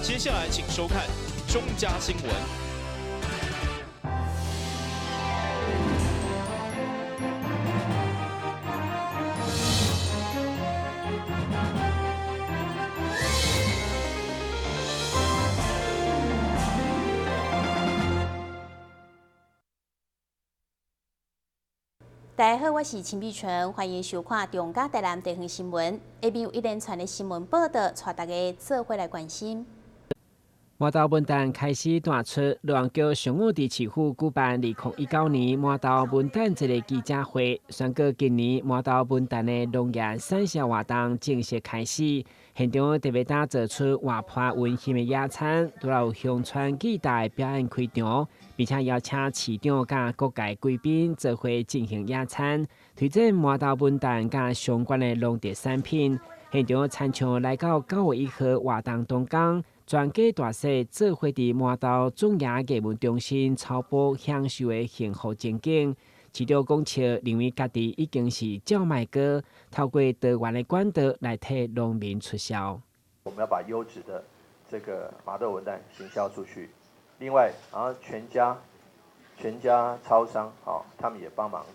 接下来请收看中嘉新闻。大家好，我是秦碧纯，欢迎收看中嘉台南地方新闻。下面有一连串的新闻报道，带大家做伙来关心。麻豆文旦开始传出，罗旺桥上午伫市府举办2019年麻豆文旦节的记者会，宣告今年麻豆文旦的农业产销活动正式开始。现场特别打造出活泼温馨的野餐，都有乡村艺大表演开场，并且邀请市长甲各界贵宾做伙进行野餐，推荐麻豆文旦甲相关的农特产品。现场参场来到9月1号活动当天。全家大细做伙伫麻豆总衙艺文中心草埔享受的幸福情景。市长讲笑，认为家己已经是叫卖哥，透过多元的管道来替农民出销。我们要把优质的这个麻豆文旦行销出去。另外，然后全家超商，他们也帮忙，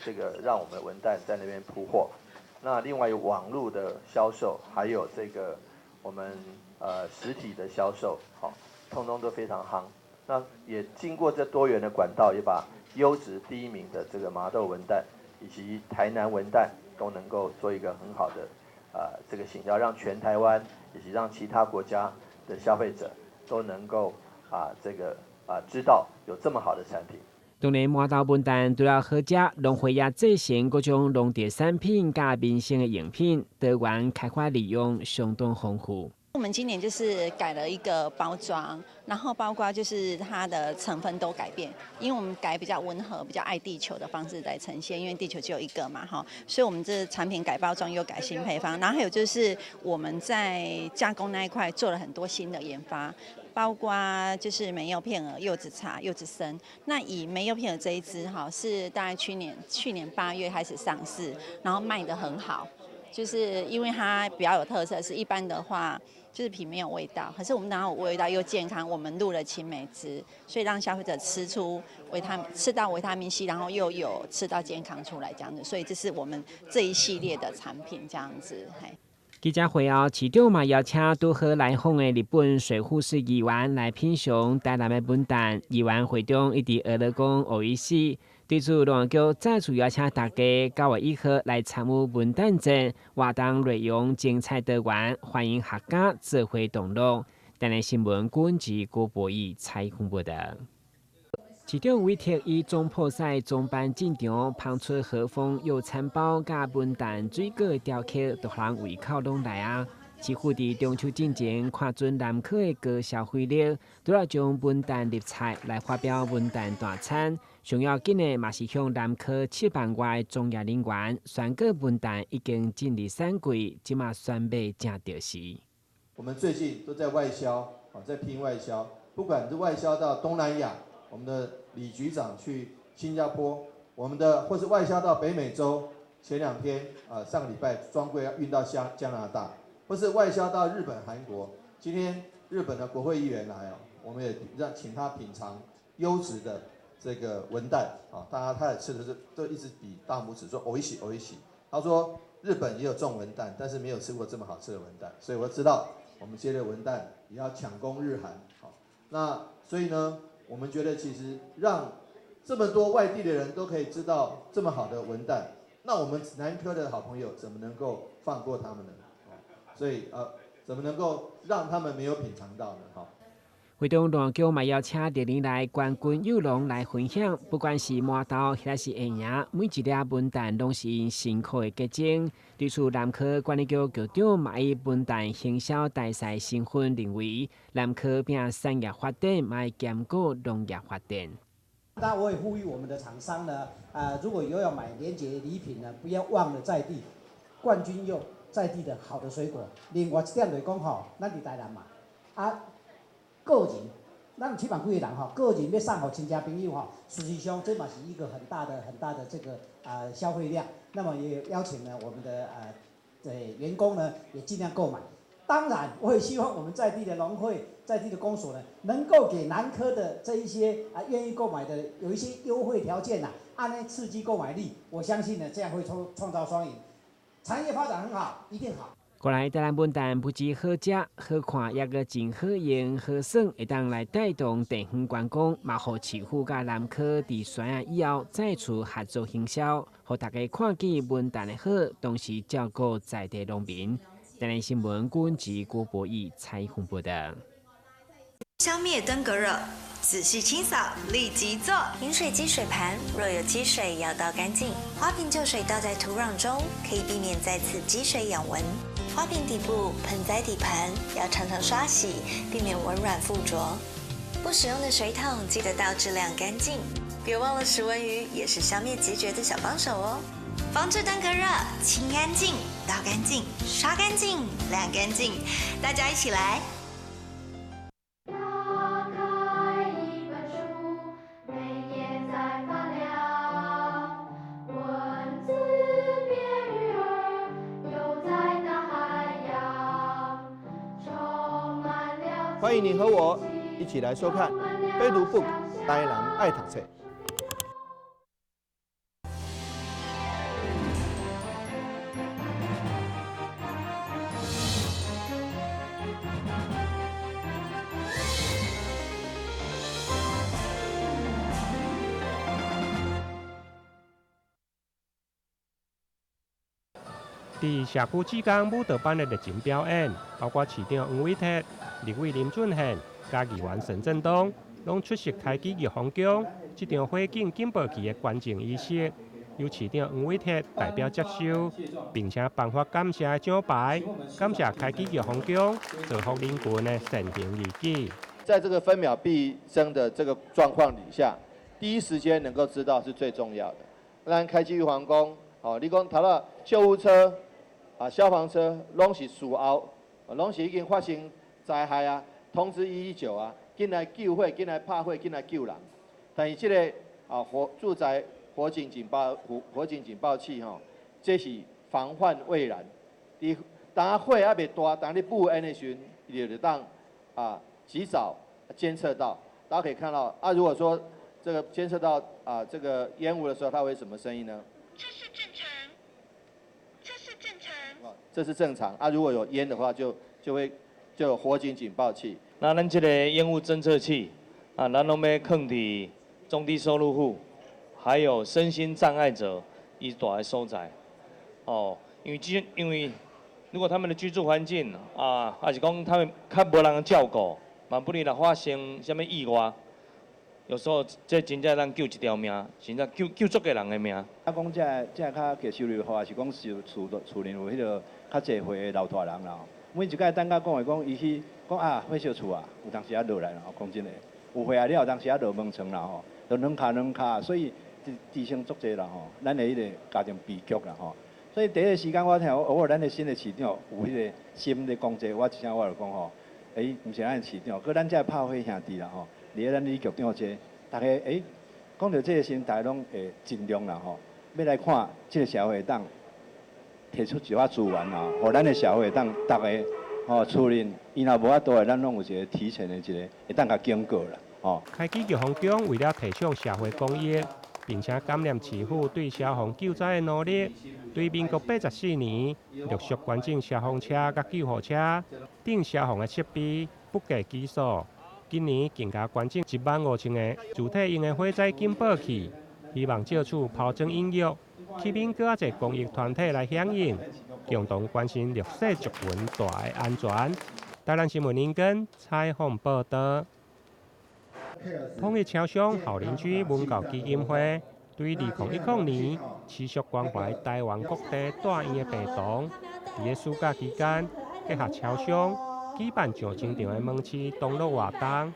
这个让我们文旦在那边铺货。那另外有网络的销售，还有这个我们实体的销售，通通都非常夯。那也经过这多元的管道，也把优质第1名的这个麻豆文旦以及台南文旦都能够做一个很好的这个行销，让全台湾以及让其他国家的消费者都能够知道有这么好的产品。当然，麻豆文旦除了好食，农会也制成各种农特产品加民生的用品，多元开发利用相当丰富。我们今年就是改了一个包装，然后包括就是它的成分都改变，因为我们改比较温和、比较爱地球的方式来呈现，因为地球只有一个嘛，所以我们这产品改包装又改新配方，然后还有就是我们在加工那一块做了很多新的研发。包括就是梅柚片耳、柚子茶、柚子参。那以梅柚片耳这一支是大概去年8月开始上市，然后卖得很好，就是因为它比较有特色，是一般的话就是皮没有味道，可是我们当然有味道又健康，我们入了青梅汁，所以让消费者吃到维他命 C， 然后又有吃到健康出来这样子，所以这是我们这一系列的产品这样子。记者会后，市长嘛邀请拄好来访的日本水户市议员来品尝台南的文旦。议员会中一直学了讲学意思，对此罗旺桥再次邀请大家9月1号来参与文旦节，活动内容精彩多元，欢迎客家做伙同乐。台南新闻管及郭博义采访报道。市长委托以总铺赛装扮进场，捧出和风有餐包加文旦水果雕刻，都让人胃口拢来啊！市府伫中秋之前看准南科的高消费力，都要将文旦入菜来发表文旦大餐。上要紧的嘛是向南科7万外从业人员宣告文旦已经进入产季，即马选买正着时。我们最近都在外销，在拼外销，不管是外销到东南亚。我们的李局长去新加坡，或是外销到北美洲，前2天上个礼拜专柜要运到加拿大，或是外销到日本、韩国。今天日本的国会议员来我们也请他品尝优质的这个文旦他也吃的都一直比大拇指说おいしいおいしい。他说日本也有种文旦，但是没有吃过这么好吃的文旦，所以我知道我们接的文旦也要抢攻日韩。那所以呢？我们觉得其实让这么多外地的人都可以知道这么好的文旦，那我们南科的好朋友怎么能够放过他们呢？所以怎么能够让他们没有品尝到呢？会中罗旺桥嘛邀请历年来冠军友农来分享，不管是麻豆还是下营，每一粒文旦拢是因辛苦的结晶。对此，南科管理局局长嘛以文旦行销大赛身份认为，南科并产业发展嘛兼顾农业发展。当然，我也呼吁我们的厂商呢，如果有要买连结礼品呢，不要忘了在地冠军柚在地的好的水果。另外一点就是讲咱伫台南嘛，个人，咱7万几个人个人要送给亲戚朋友实际上这嘛是一个很大的这个消费量。那么也邀请呢我们的员工呢也尽量购买。当然，我也希望我们在地的农会、在地的公所呢，能够给南科的这一些愿意购买的有一些优惠条件按呢刺激购买力。我相信呢，这样会创造双赢，产业发展很好，一定好。过来，台南本蛋不止好食、好看，也个真好用、好耍，会当来带动地方观光，嘛互市府甲南科伫选啊以后再次合作行销，互大家看见本蛋的好，同时照顾在地农民。台南新闻顾文吉、郭博义采访报道。消灭登革热，仔细清扫，立即做。饮水机水盘若有积水，要倒干净。花瓶旧水倒在土壤中，可以避免再次积水养蚊。花瓶底部、盆栽底盘要常常刷洗，避免蚊卵附着。不使用的水桶记得倒质量干净。别忘了食蚊鱼也是消灭孑孓的小帮手哦。防治登革热，清干净、倒干净、刷干净、晾干净，大家一起来。欢迎你和我一起来收看《飞读 book》台南爱读册。伫社区之间舞蹈班的热情表演，包括市长黄伟哲、立委林俊宪、甲议员陈振东，拢出席开启玉皇宫这场火警警报器的关键仪式，由市长黄伟哲代表接收，并且颁发感谢奖牌，感谢开启玉皇宫造福人群的善行义举。在这个分秒必争的这个状况底下，第一时间能够知道是最重要的。咱开启玉皇宫，你讲头了救护车。消防车拢是事后，拢是已经发生灾害通知119进来救火、进来拍火、进来救人。但是这个住宅火警警报器这是防患未然。当火还未大，当你布安的时，你就当及早监测到。大家可以看到如果说这个监测到这个烟雾的时候，它会什么声音呢？这是正常如果有烟的话，就有火警警报器。那咱这个烟雾侦测器咱拢要放伫中低收入户，还有身心障碍者伊住的所在。因为如果他们的居住环境还是讲他们较无人照顾，万不利若发生什么意外，有时候这真正咱救一条命，甚至救足个人的命。讲这较低收入的话，是讲厝里有迄个较济岁的老大人啦。每一届等甲讲的讲，伊去讲火烧厝有当时落来啦。讲真的，有岁了，当时落门床啦就软卡，所以滋生足济啦咱的迄个家庭悲剧啦所以第一个时间我听偶尔咱的新的市长有迄个心咧讲这，我一声我就讲毋是咱的市长，搁咱这拍火兄弟啦伫咱李局长这，大家讲到这个时，大家拢会尽量啦要来看这个社会当提出一寡资源互咱的社会当大家厝人，伊若无法度的，咱拢有一个提前的一个会当甲经过啦开启玉皇宫为了提倡社会公益，并且感念市府对消防救灾的努力，对民国84年陆续关进消防车甲救护车等消防的设备不计其数。今年更加关进15000个主体用的火灾警报器，希望借此抛砖引玉，吸引更侪公益团体来响应，共同关心绿色族群大的安全。台南新闻林根采访报道。抗疫超商好邻居文教基金会对2010年持续关怀台湾各地大院的病童，伫个暑假期间，结合超商举办上千场的门市同乐活动。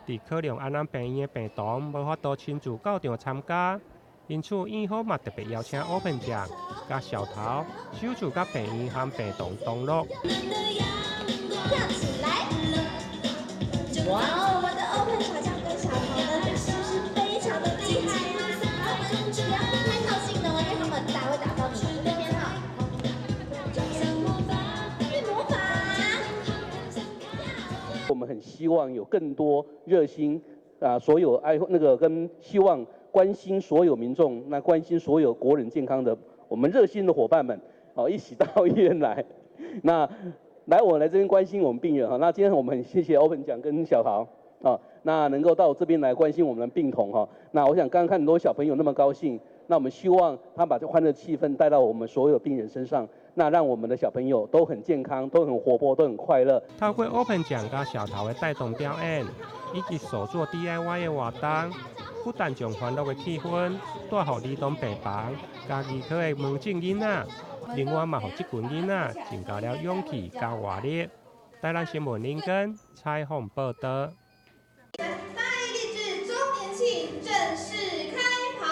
伫可能安南病院的病童无法度亲自到场参加，因此院方嘛特别邀请欧本酱甲小桃首次甲病院和病童同乐。跳起来！哇哦，我们的open小将跟小桃呢，是不是非常的厉害啊？不要太靠近哦，因为他们很大，会打到你的那边哈。变魔法！我们很希望有更多热心所有跟希望关心所有民众，关心所有国人健康的我们热心的伙伴们，一起到医院来，我来这边关心我们病人那今天我们很谢谢 Open 奖跟小桃能够到这边来关心我们的病童那我想刚刚看很多小朋友那么高兴，那我们希望他把这欢乐气氛带到我们所有病人身上，那让我们的小朋友都很健康，都很活泼，都很快乐。透过 Open 奖甲小桃的带动表演，以及手作 DIY 的活动，不但将欢乐的气氛带予儿童病房、家己科的门诊囡仔，另外嘛，予这群囡仔增加了勇气甲活力。台南新闻林根采访报道。大义励志周年庆正式开跑。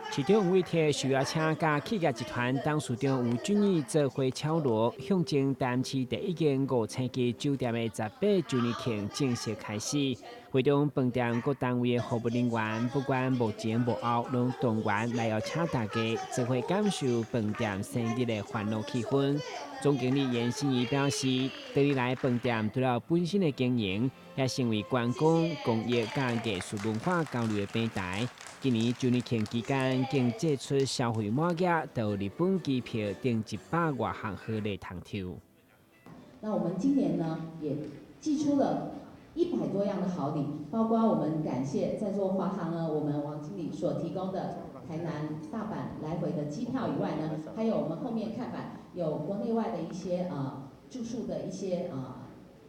市长委托受邀请甲企业集团董事长吴俊义做伙敲锣，向前台南市第一间5星级酒店的18周年庆正式开始。会中饭店各单位的服务人员，不管无前无后，拢动员来邀请大家做伙感受饭店生日的欢乐气氛。总经理严心怡表示，多年来饭店除了本身的经营，也成为观光、工业甲艺术文化交流的平台。今年周年庆期间，更借出消费满额到日本机票订100外航河的通抽。那我们今年呢，也寄出了100多样的好礼，包括我们感谢在座华航呢，我们王经理所提供的台南、大阪来回的机票以外呢，还有我们后面看板有国内外的一些住宿的一些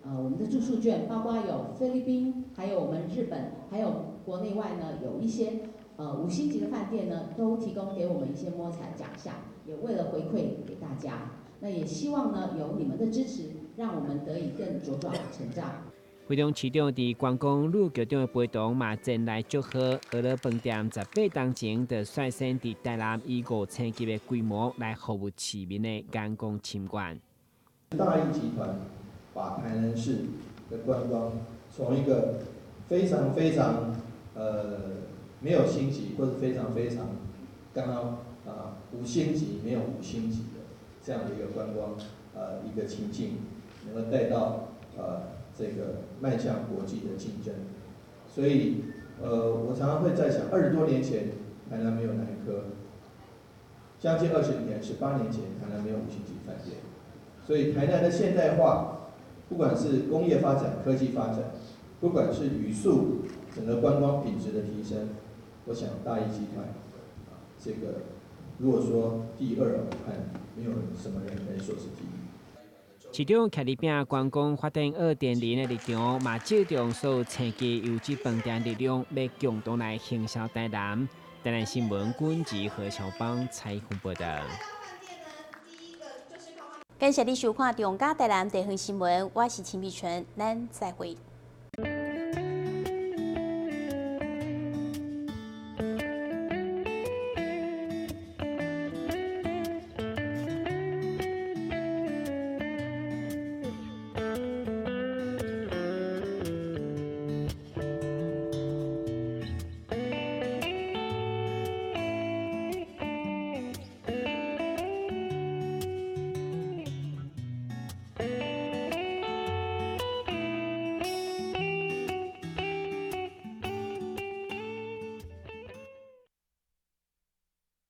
我们的住宿券，包括有菲律宾，还有我们日本，还有国内外呢有一些5星级的饭店呢，都提供给我们一些摸彩奖项，也为了回馈给大家。那也希望呢有你们的支持，让我们得以更茁壮成长。会中市长伫观光路局长的陪同嘛，前来祝贺俄乐饭店18当前，就率先伫台南以5星级的规模来服务市民的观光参观。大义集团把台南市的观光从一个非常没有星级，或者非常刚刚5星级没有5星级的这样的一个观光一个情境，能够带到这个迈向国际的竞争。所以我常常会在想，20多年前台南没有南科，将近20年18年前台南没有5星级饭店，所以台南的现代化，不管是工业发展、科技发展，不管是语速，整个观光品质的提升，我想大义集团这个如果说第2，我看没有什么人可以说是第1。市长徛伫边观光发展2.0的立场，嘛借重所有星级优质饭店力量，要共同来行销台南。台南新闻军及何小邦采访报道。感谢你收看中嘉台南地方新闻，我是陈碧纯，咱再会。